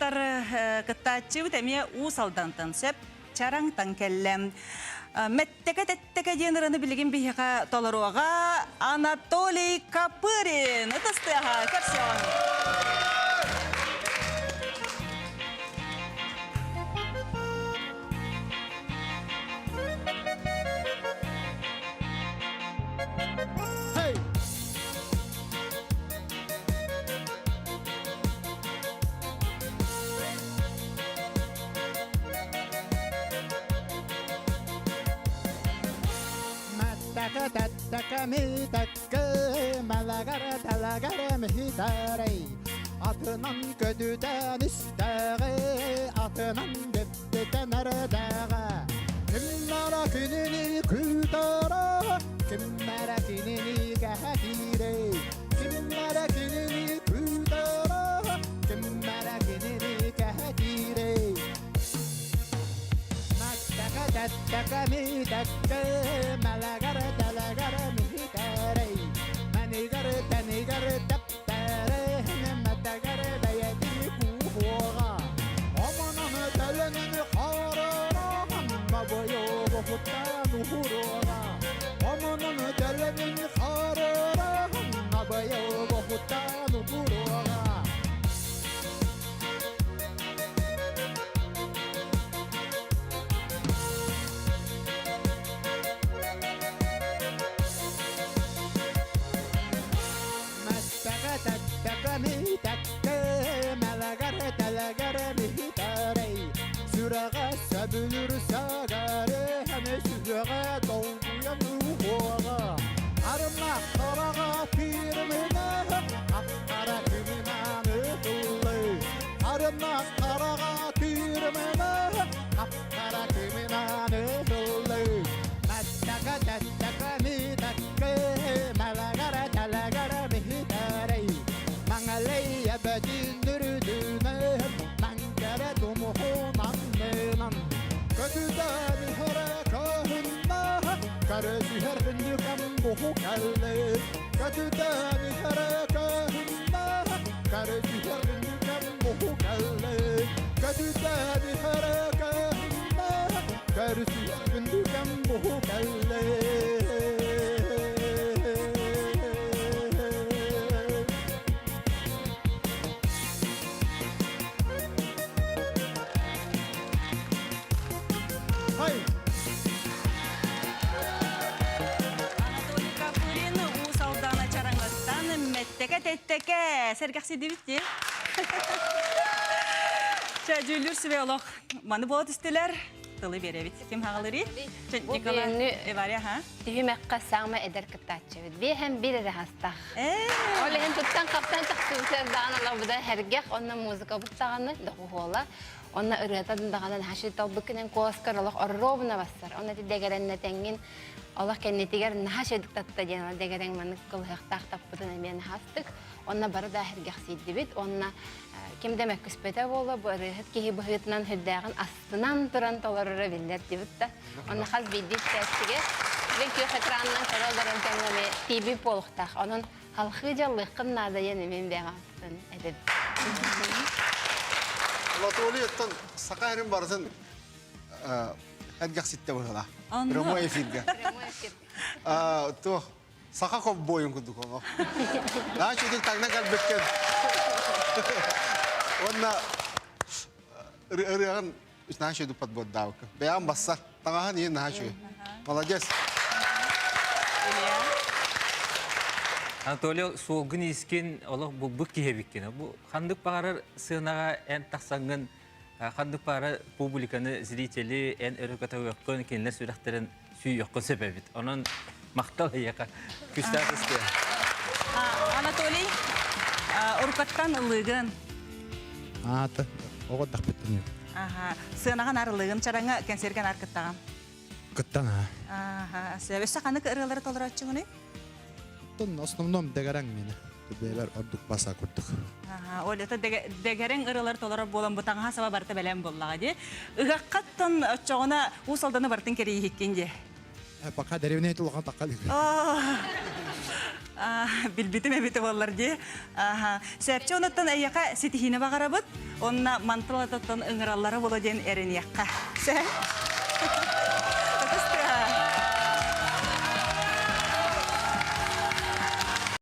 Аттар кыттачы тәме усалдантын сөп чараңтан келлем. Мәттәкә денераны билеген бихега толоруга Анатолий Копырин. Утыстыга капсион. Taka mi taka malagara talagara mihitare atından kötüden istere atından depteden aradara kimlara kinini kutara kimlara kinini gahire kimlara kinini kutara kimlara kinini gahire Taka mi taka malagara talagara mihitare manigara tanigara taptare matagara bayati kuhora omana talani kharara maboyo botanu hurora omana talani kharara maboyo botanu hurora Taka mi taka malagara talagara mihitare suraga sabulur sagare hame suraga dolguya nuhora arma karaga pirmena akkara kimana nulle arma karaga pirmena akkara kimana nulle taka mi taka malagara talagara mihitare Mangalay abadi nuruduna mangara tumuhunan menan Kadudani harakahunna karasiher bindukan buhu kalle Kadudani harakahunna karasiher bindukan buhu kalle Kadudani harakahunna karasiher bindukan buhu kalle Анатолий Копырин усалдана чараңыттан мәттәкә сәргәкси дибитте. Чәҗүлүр сибе олох. Маны болот истеләр. Тылы беребит. Ким хагылыри? Никола Эвария ха? Тихимәккә саңма эдер кыттачы. Бе һәм бир хастах. Олен туттан каптан тахсылсыз данала буда һәргәх онна музыка буттаганы дохола. Онна ырыатан даган хашитал быкнен коскарлык орробна басар. Онна дегеренне тәнгин Аллах кеннетигер нахашедик татта дена дегерен маны кылыктак таппытын мен хастык. Онна бары да һәргәх сиддибит. Онна ким демек күспәтә була бу ырыат ки быгытнан һәддәгән астынан туран таларыра билләр дибитта. Онна хаз биддит тәстиге. Бек экраннан каралдырын тәңгәме тиби полыктак. Онын халкы жаллыкын нада яны мен бәгәстен әдеп. Anatoliy ettan saqayrın barısın edgah sitte boyala. Prямой эфирге. То saqa kop boyun kuduk onu. Daha çocuk tagna kalbetken. Onna ırıyan üstüne şöyle pat davuk. Beyan bassa. Tangahan iyi nah şöyle. Молодец. Anatoliy soğgun iskin Allah bu kihebikkin. Bu kandık bağırır sığınağa en taksangın kandık bağırır publikanı zriteli en örgüte yokkun kinler süreklerin suyu yokkun sebebit. Onun maktal yaka küstah istiyor. Anatolий уркаттан ылыгын. Ата, оғы дақпеттен ем. Сынаған арылыгын чараңа кәнсерген аркыттаған. Кыттан, а. Өсі қаны ырылары толыратчы ғыны? Тон основном дегерен мені. Төбелер ордук баса күрдік. Олета дегерен ырылар толырап болан бұтаңға саба барты бәлем боллаға де. Үгаққаттан өтчоғына ұсалданы бартын керей хеккенде. Пока деревне етілған таққалығы. Билбитим эбите боллар ди. Сәпче онуттан әйяқа сетихіне бағарабыт, онна мантылататтан ыңыраллары бола ден әрін яққа. Сәп?